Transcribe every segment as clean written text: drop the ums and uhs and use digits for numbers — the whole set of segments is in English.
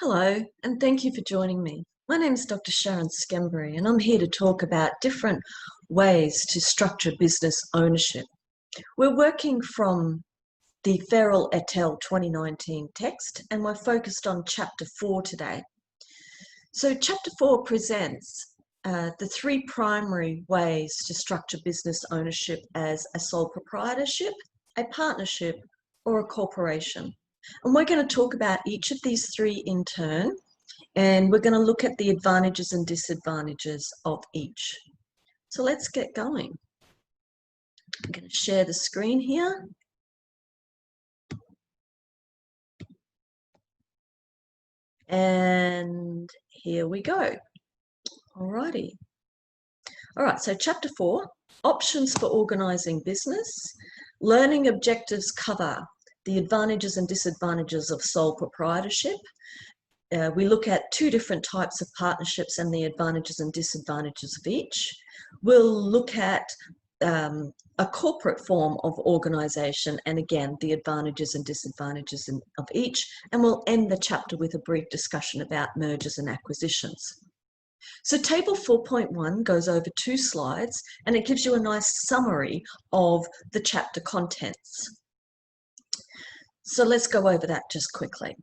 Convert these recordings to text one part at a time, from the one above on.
Hello, and thank you for joining me. My name is Dr. Sharon Skembury, and I'm here to talk about different ways to structure business ownership. We're working from the Farrell et al. 2019 text, and we're focused on Chapter 4 today. So Chapter 4 presents the three primary ways to structure business ownership as a sole proprietorship, a partnership, or a corporation. And we're going to talk about each of these three in turn, and we're going to look at the advantages and disadvantages of each. So let's get going. I'm going to share the screen here. And here we go. Alrighty. All right, so Chapter 4, Options for Organising Business. Learning objectives cover the advantages and disadvantages of sole proprietorship. We look at two different types of partnerships and the advantages and disadvantages of each. We'll look at a corporate form of organisation and again the advantages and disadvantages of each, and we'll end the chapter with a brief discussion about mergers and acquisitions. So table 4.1 goes over 2 slides and it gives you a nice summary of the chapter contents. So let's go over that just quickly.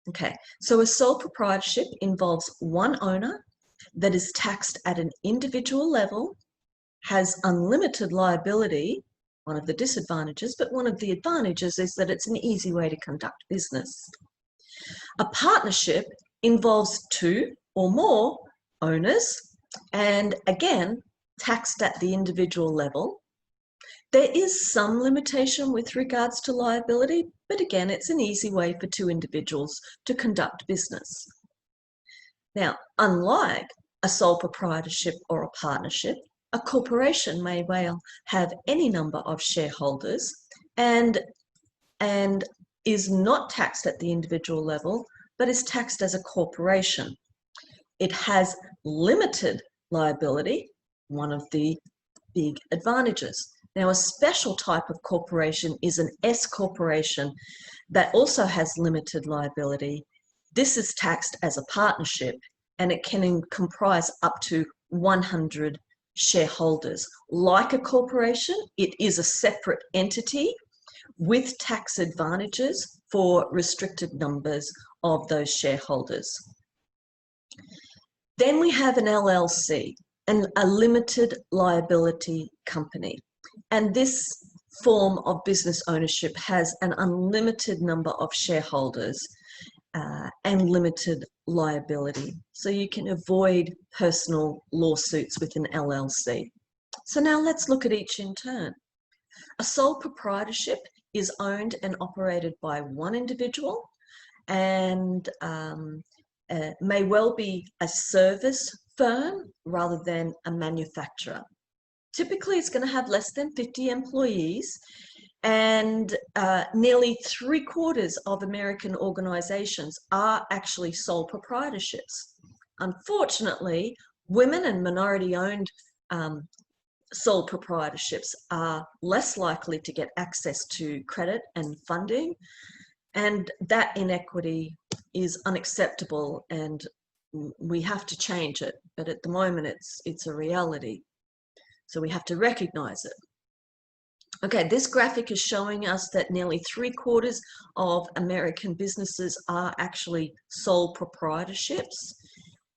Okay, so a sole proprietorship involves one owner that is taxed at an individual level, has unlimited liability, one of the disadvantages, but one of the advantages is that it's an easy way to conduct business. A partnership involves 2 or more owners and again, taxed at the individual level. There is some limitation with regards to liability, but again, it's an easy way for 2 individuals to conduct business. Now, unlike a sole proprietorship or a partnership, a corporation may well have any number of shareholders and is not taxed at the individual level, but is taxed as a corporation. It has limited liability, one of the big advantages. Now, a special type of corporation is an S corporation that also has limited liability. This is taxed as a partnership and it can comprise up to 100 shareholders. Like a corporation, it is a separate entity with tax advantages for restricted numbers of those shareholders. Then we have an LLC, a limited liability company. And this form of business ownership has an unlimited number of shareholders and limited liability. So you can avoid personal lawsuits with an LLC. So now let's look at each in turn. A sole proprietorship is owned and operated by one individual and may well be a service firm rather than a manufacturer. Typically, it's going to have less than 50 employees, and nearly 3/4 of American organizations are actually sole proprietorships. Unfortunately, women and minority-owned sole proprietorships are less likely to get access to credit and funding, and that inequity is unacceptable, and we have to change it. But at the moment, it's a reality. So we have to recognize it. Okay, this graphic is showing us that nearly 3/4 of American businesses are actually sole proprietorships.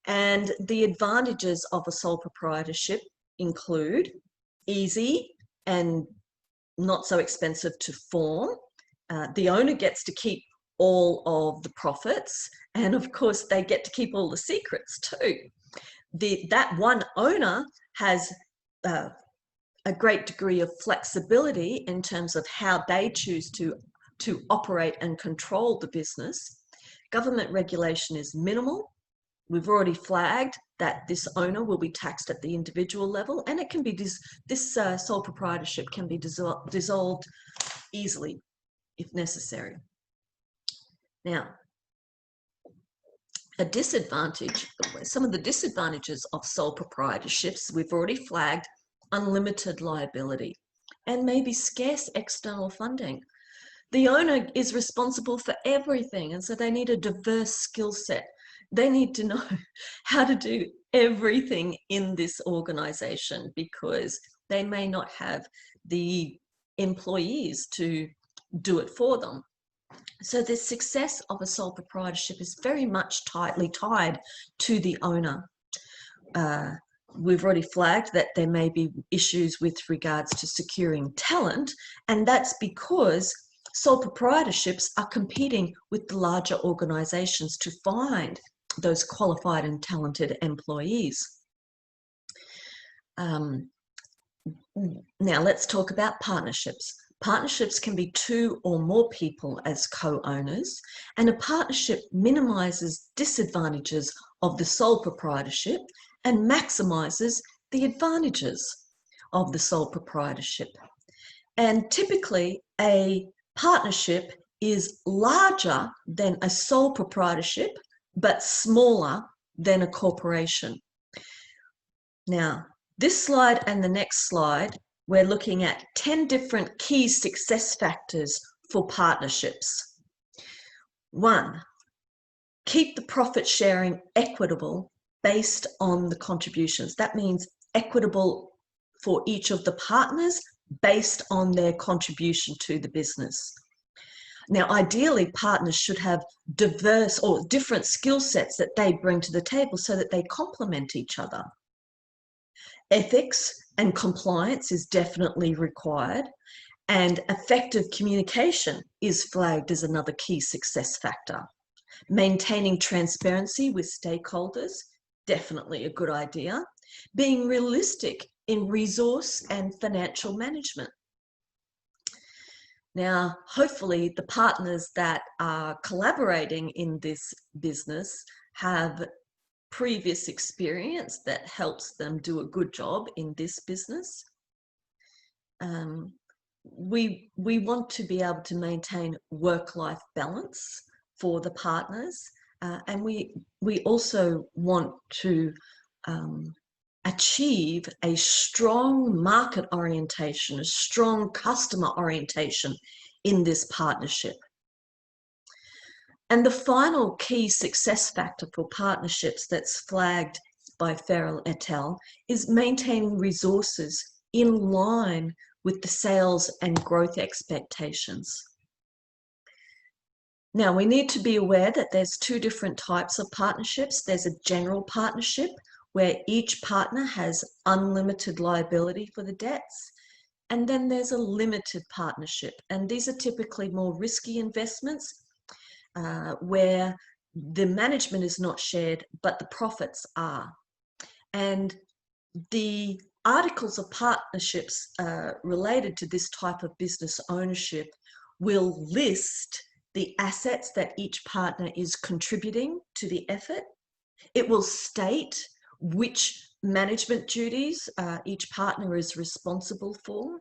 And the advantages of a sole proprietorship include easy and not so expensive to form. The owner gets to keep all of the profits, and of course they get to keep all the secrets too. That one owner has a great degree of flexibility in terms of how they choose to operate and control the business. Government regulation is minimal. We've already flagged that this owner will be taxed at the individual level, and it can be this sole proprietorship can be dissolved easily if necessary. Now, a disadvantage, some of the disadvantages of sole proprietorships, we've already flagged: unlimited liability and maybe scarce external funding. The owner is responsible for everything, and so they need a diverse skill set. They need to know how to do everything in this organization, because they may not have the employees to do it for them. So the success of a sole proprietorship is very much tightly tied to the owner. We've already flagged that there may be issues with regards to securing talent, and that's because sole proprietorships are competing with the larger organizations to find those qualified and talented employees. Now let's talk about partnerships. Partnerships can be 2 or more people as co-owners, and a partnership minimises disadvantages of the sole proprietorship and maximises the advantages of the sole proprietorship. And typically a partnership is larger than a sole proprietorship, but smaller than a corporation. Now, this slide and the next slide, we're looking at 10 different key success factors for partnerships. 1, keep the profit sharing equitable based on the contributions. That means equitable for each of the partners based on their contribution to the business. Now, ideally, partners should have diverse or different skill sets that they bring to the table so that they complement each other. Ethics and compliance is definitely required, and effective communication is flagged as another key success factor. Maintaining transparency with stakeholders, definitely a good idea. Being realistic in resource and financial management. Now, hopefully the partners that are collaborating in this business have previous experience that helps them do a good job in this business. We want to be able to maintain work-life balance for the partners, and we also want to achieve a strong market orientation, a strong customer orientation in this partnership. And the final key success factor for partnerships that's flagged by Farrell et al. Is maintaining resources in line with the sales and growth expectations. Now, we need to be aware that there's 2 different types of partnerships. There's a general partnership where each partner has unlimited liability for the debts. And then there's a limited partnership. And these are typically more risky investments where the management is not shared, but the profits are. And the articles of partnerships related to this type of business ownership will list the assets that each partner is contributing to the effort. It will state which management duties each partner is responsible for.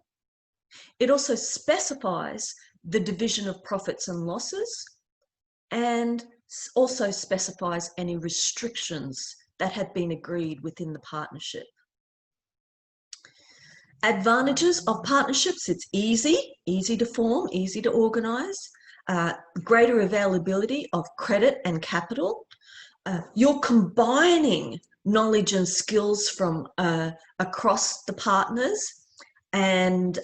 It also specifies the division of profits and losses, and also specifies any restrictions that have been agreed within the partnership. Advantages of partnerships: it's easy to form, easy to organise, greater availability of credit and capital. You're combining knowledge and skills from across the partners, and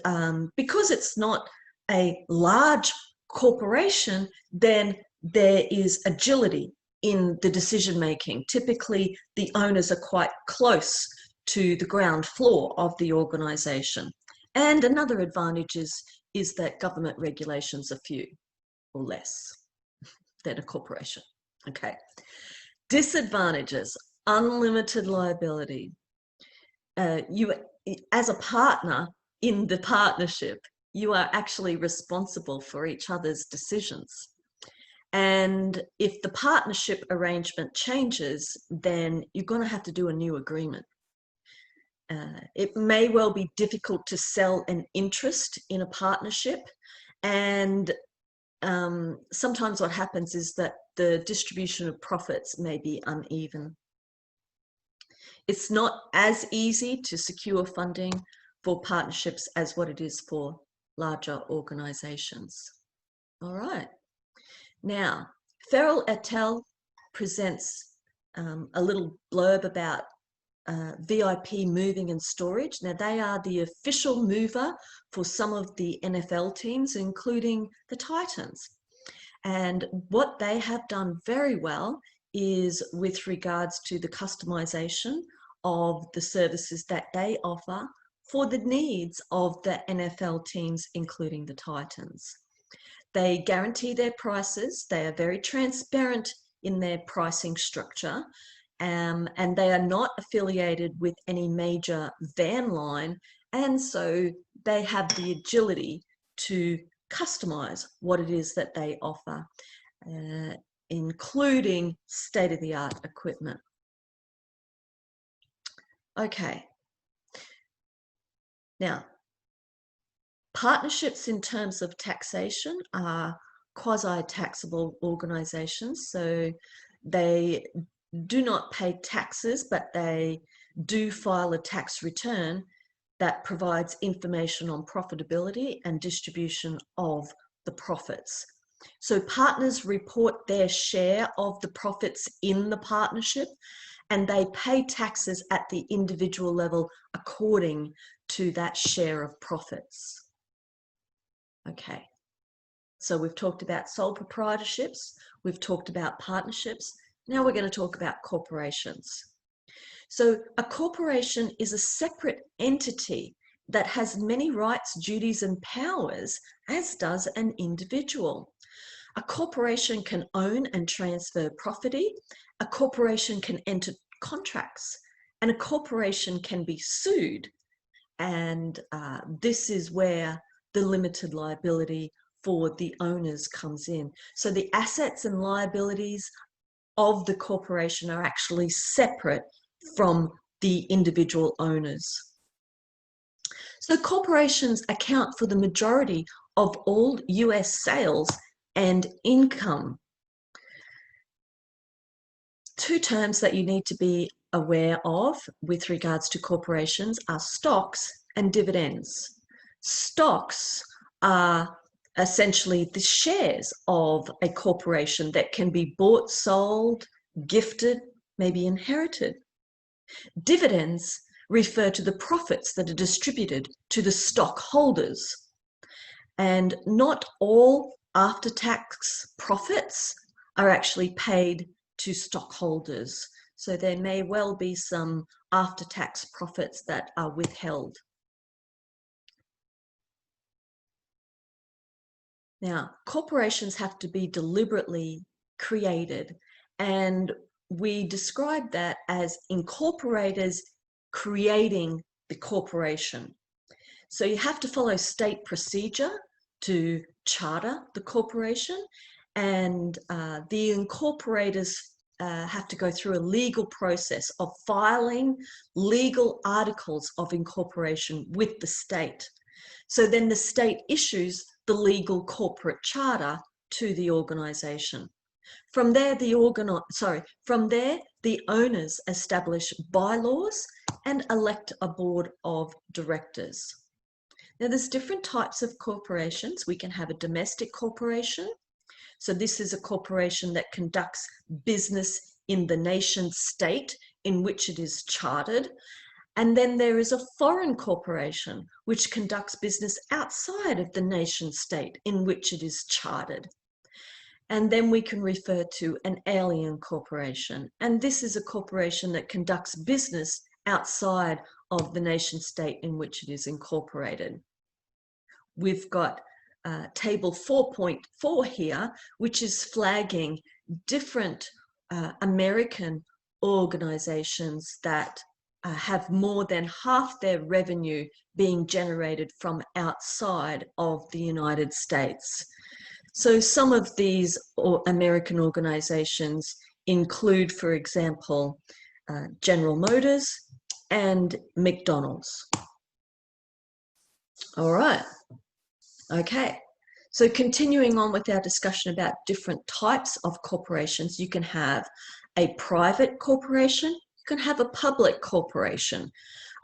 because it's not a large corporation, then there is agility in the decision making. Typically, the owners are quite close to the ground floor of the organisation. And another advantage is that government regulations are few or less than a corporation. Okay. Disadvantages: unlimited liability. You, as a partner in the partnership, you are actually responsible for each other's decisions. And if the partnership arrangement changes, then you're going to have to do a new agreement. It may well be difficult to sell an interest in a partnership, and sometimes what happens is that the distribution of profits may be uneven. It's not as easy to secure funding for partnerships as what it is for larger organisations. All right. Now, Farrell et al. Presents a little blurb about VIP moving and storage. Now, they are the official mover for some of the NFL teams, including the Titans. And what they have done very well is with regards to the customization of the services that they offer for the needs of the NFL teams, including the Titans. They guarantee their prices. They are very transparent in their pricing structure, and they are not affiliated with any major van line, and so they have the agility to customize what it is that they offer, including state-of-the-art equipment. Okay. Now, partnerships in terms of taxation are quasi-taxable organisations, so they do not pay taxes, but they do file a tax return that provides information on profitability and distribution of the profits. So partners report their share of the profits in the partnership, and they pay taxes at the individual level according to that share of profits. Okay, so we've talked about sole proprietorships, we've talked about partnerships, now we're going to talk about corporations. So a corporation is a separate entity that has many rights, duties, and powers, as does an individual. A corporation can own and transfer property, a corporation can enter contracts, and a corporation can be sued. And this is where the limited liability for the owners comes in. So the assets and liabilities of the corporation are actually separate from the individual owners. So corporations account for the majority of all US sales and income. Two terms that you need to be aware of with regards to corporations are stocks and dividends. Stocks are essentially the shares of a corporation that can be bought, sold, gifted, maybe inherited. Dividends refer to the profits that are distributed to the stockholders. And not all after-tax profits are actually paid to stockholders. So there may well be some after-tax profits that are withheld. Now, corporations have to be deliberately created, and we describe that as incorporators creating the corporation. So you have to follow state procedure to charter the corporation, and the incorporators have to go through a legal process of filing legal articles of incorporation with the state. So then the state issues the legal corporate charter to the organisation. From there, the owners establish bylaws and elect a board of directors. Now, there's different types of corporations. We can have a domestic corporation. So this is a corporation that conducts business in the nation state in which it is chartered. And then there is a foreign corporation which conducts business outside of the nation state in which it is chartered. And then we can refer to an alien corporation. And this is a corporation that conducts business outside of the nation state in which it is incorporated. We've got table 4.4 here, which is flagging different American organizations that have more than half their revenue being generated from outside of the United States. So some of these American organizations include, for example, General Motors and McDonald's. All right. Okay. So continuing on with our discussion about different types of corporations, you can have a private corporation, you can have a public corporation.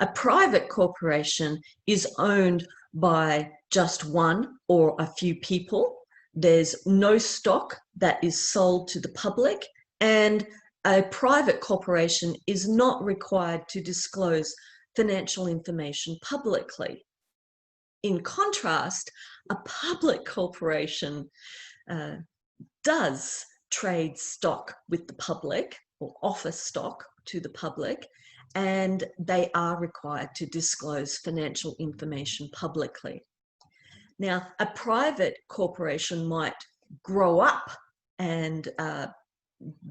A private corporation is owned by just one or a few people. There's no stock that is sold to the public, and a private corporation is not required to disclose financial information publicly. In contrast, a public corporation does trade stock with the public or offer stock to the public, and they are required to disclose financial information publicly. Now, a private corporation might grow up and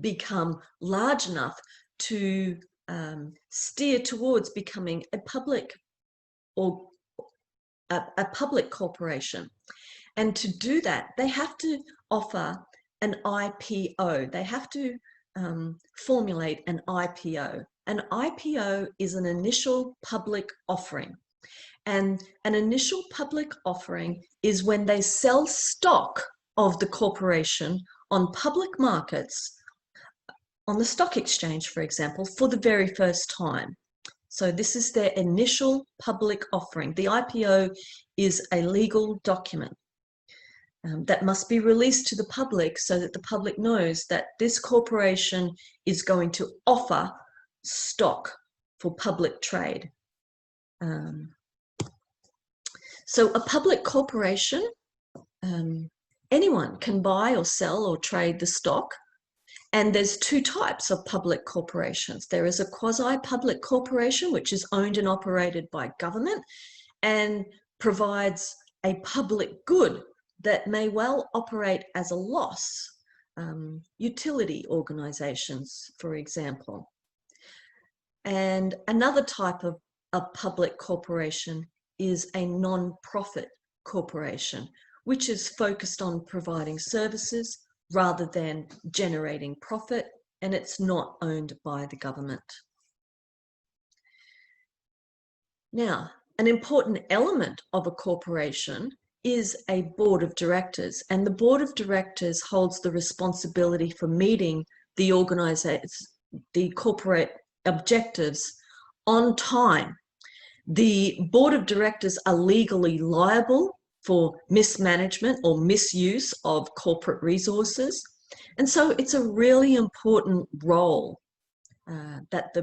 become large enough to steer towards becoming a public or a public corporation. And to do that, they have to offer an IPO. They have to formulate an IPO. An IPO is an initial public offering. And an initial public offering is when they sell stock of the corporation on public markets, on the stock exchange, for example, for the very first time. So this is their initial public offering. The IPO is a legal document that must be released to the public so that the public knows that this corporation is going to offer stock for public trade. So a public corporation, anyone can buy or sell or trade the stock. And there's two types of public corporations. There is a quasi-public corporation, which is owned and operated by government and provides a public good that may well operate as a loss. Utility organizations, for example. And another type of a public corporation is a non-profit corporation, which is focused on providing services rather than generating profit, and it's not owned by the government. Now, an important element of a corporation is a board of directors, and the board of directors holds the responsibility for meeting the corporate objectives on time. The board of directors are legally liable for mismanagement or misuse of corporate resources. And so it's a really important role that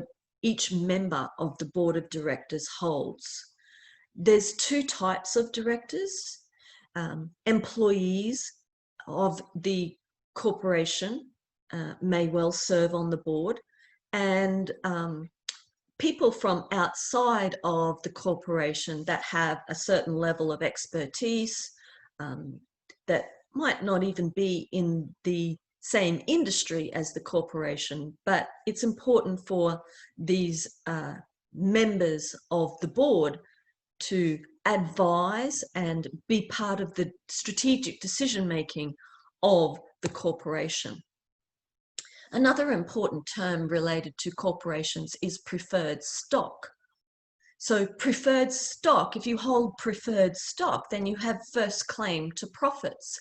each member of the board of directors holds. There's two types of directors. Employees of the corporation may well serve on the board, and people from outside of the corporation that have a certain level of expertise that might not even be in the same industry as the corporation, but it's important for these members of the board to advise and be part of the strategic decision-making of the corporation. Another important term related to corporations is preferred stock. So preferred stock, if you hold preferred stock, then you have first claim to profits.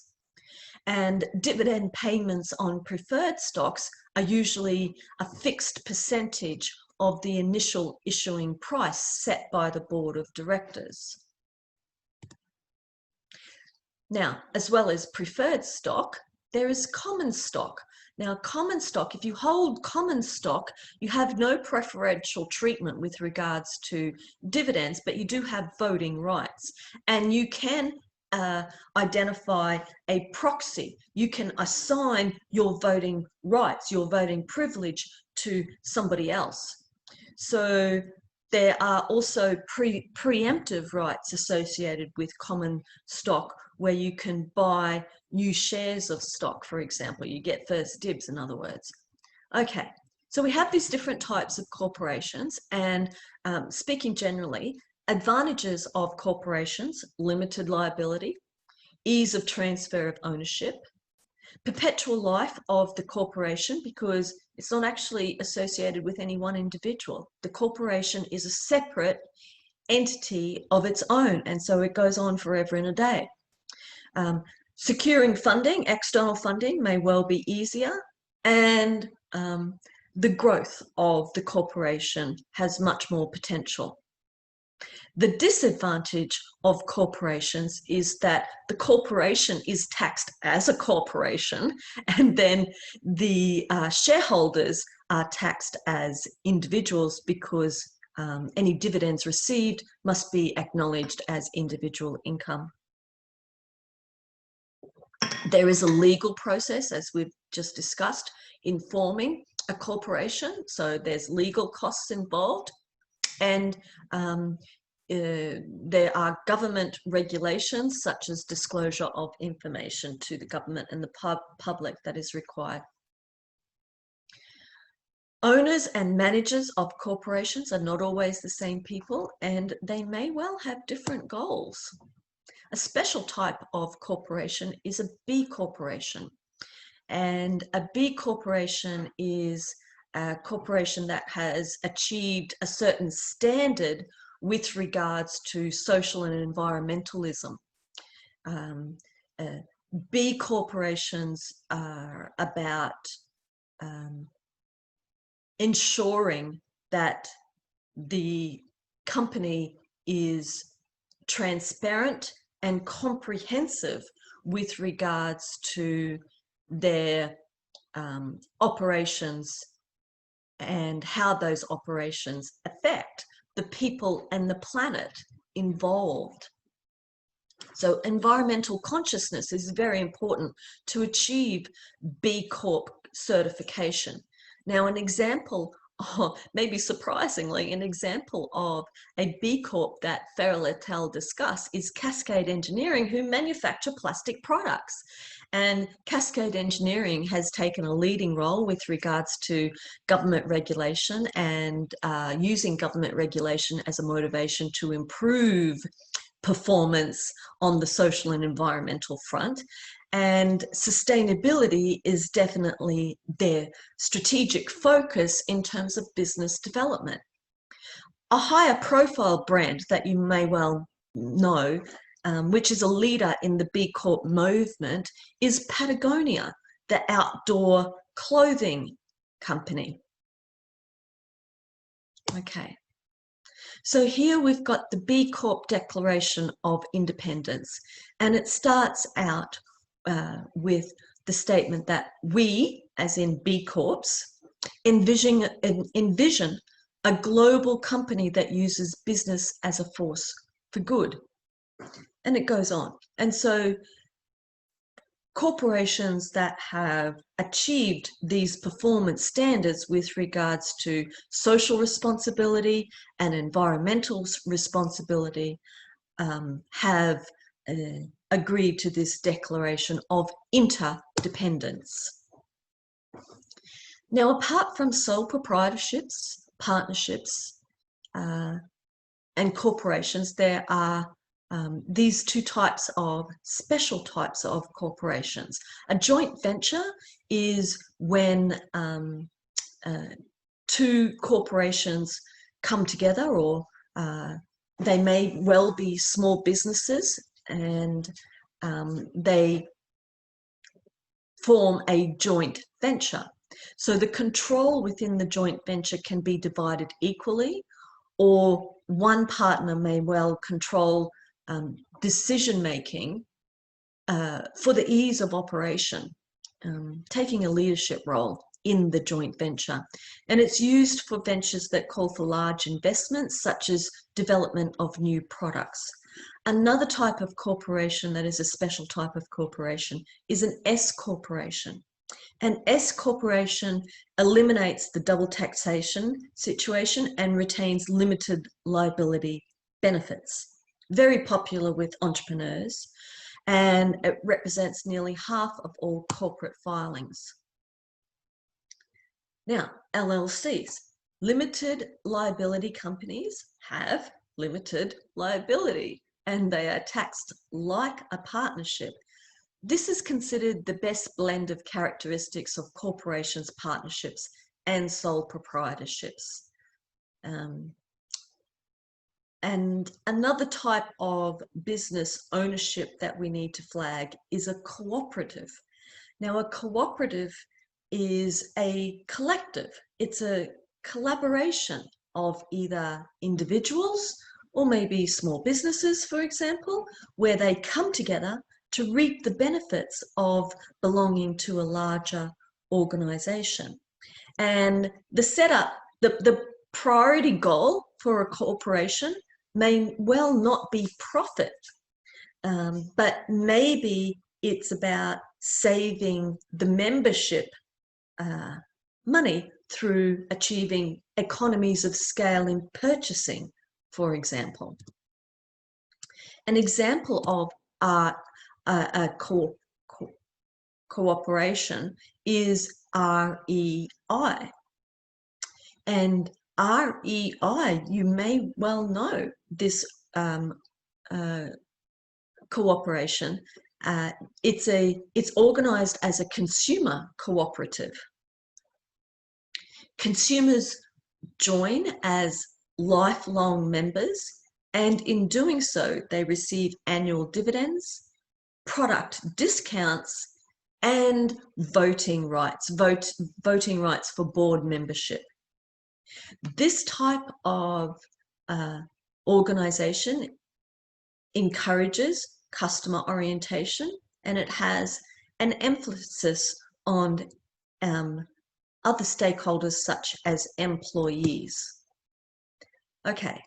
And dividend payments on preferred stocks are usually a fixed percentage of the initial issuing price set by the board of directors. Now, as well as preferred stock, there is common stock. Now, common stock, if you hold common stock, you have no preferential treatment with regards to dividends, but you do have voting rights. And you can identify a proxy. You can assign your voting rights, your voting privilege to somebody else. So there are also preemptive rights associated with common stock, where you can buy new shares of stock, for example. You get first dibs, in other words. Okay, so we have these different types of corporations, and speaking generally, advantages of corporations: limited liability, ease of transfer of ownership, perpetual life of the corporation because it's not actually associated with any one individual. The corporation is a separate entity of its own, and so it goes on forever and a day. Securing funding, external funding, may well be easier, and the growth of the corporation has much more potential. The disadvantage of corporations is that the corporation is taxed as a corporation, and then the shareholders are taxed as individuals because any dividends received must be acknowledged as individual income. There is a legal process, as we've just discussed, in forming a corporation. So there's legal costs involved, and there are government regulations such as disclosure of information to the government and the public that is required. Owners and managers of corporations are not always the same people, and they may well have different goals. A special type of corporation is a B corporation. And a B corporation is a corporation that has achieved a certain standard with regards to social and environmentalism. B corporations are about ensuring that the company is transparent and comprehensive with regards to their operations and how those operations affect the people and the planet involved. So environmental consciousness is very important to achieve B Corp certification. Now, an example, maybe surprisingly, an example of a B Corp that Farrell et al. Discuss is Cascade Engineering, who manufacture plastic products. And Cascade Engineering has taken a leading role with regards to government regulation and using government regulation as a motivation to improve performance on the social and environmental front. And sustainability is definitely their strategic focus in terms of business development. A higher profile brand that you may well know, which is a leader in the B Corp movement, is Patagonia, the outdoor clothing company. Okay. So here we've got the B Corp Declaration of Independence, and it starts out with the statement that we, as in B Corps, envision a global company that uses business as a force for good. And it goes on. And so corporations that have achieved these performance standards with regards to social responsibility and environmental responsibility have agreed to this declaration of interdependence. Now, apart from sole proprietorships, partnerships, and corporations, there are these two types of special types of corporations. A joint venture is when two corporations come together, or they may well be small businesses, and they form a joint venture. So the control within the joint venture can be divided equally, or one partner may well control decision-making for the ease of operation, taking a leadership role in the joint venture. And it's used for ventures that call for large investments, such as development of new products. Another type of corporation that is a special type of corporation is an S corporation. An S corporation eliminates the double taxation situation and retains limited liability benefits. Very popular with entrepreneurs, and it represents nearly half of all corporate filings. Now, LLCs, limited liability companies, have limited liability, and they are taxed like a partnership. This is considered the best blend of characteristics of corporations, partnerships, and sole proprietorships. And another type of business ownership that we need to flag is a cooperative. Now, a cooperative is a collective. It's a collaboration of either individuals or maybe small businesses, for example, where they come together to reap the benefits of belonging to a larger organization. And the setup, the priority goal for a corporation may well not be profit, but maybe it's about saving the membership money through achieving economies of scale in purchasing, for example. An example of a cooperation is REI. And REI, you may well know this cooperation. It's organized as a consumer cooperative. Consumers join as lifelong members, and in doing so, they receive annual dividends, product discounts, and voting rights, voting rights for board membership. This type of organization encourages customer orientation, and it has an emphasis on other stakeholders such as employees. Okay.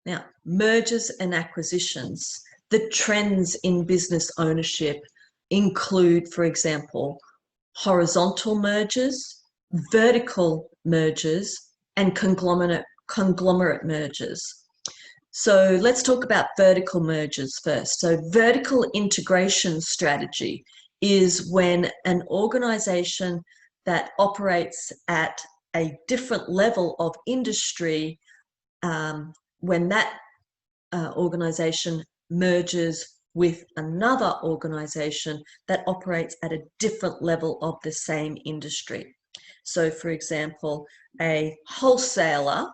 Now, mergers and acquisitions. The trends in business ownership include, for example, horizontal mergers, vertical mergers, and conglomerate mergers. So let's talk about vertical mergers first. So vertical integration strategy is when an organization that operates at a different level of industry, when that organization merges with another organization that operates at a different level of the same industry. So for example, a wholesaler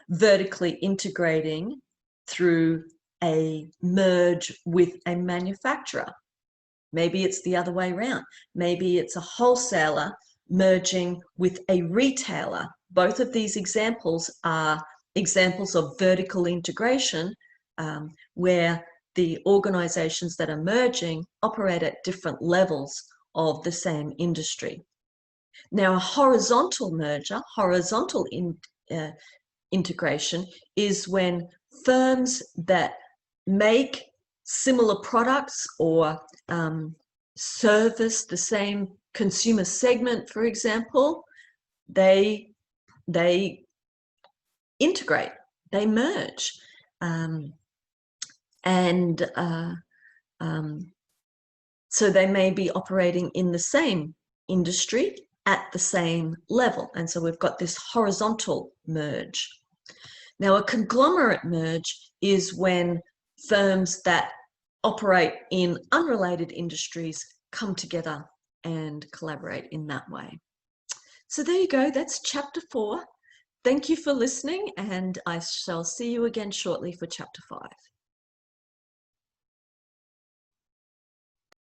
vertically integrating through a merge with a manufacturer. Maybe it's the other way around. Maybe it's a wholesaler merging with a retailer. Both of these examples are examples of vertical integration, where the organizations that are merging operate at different levels of the same industry. Now, a horizontal merger, integration, is when firms that make similar products or service the same consumer segment, for example, they integrate, they merge. So they may be operating in the same industry at the same level. And so we've got this horizontal merge. Now, a conglomerate merge is when firms that operate in unrelated industries come together and collaborate in that way. So there you go, that's chapter 4. Thank you for listening, and I shall see you again shortly for chapter 5.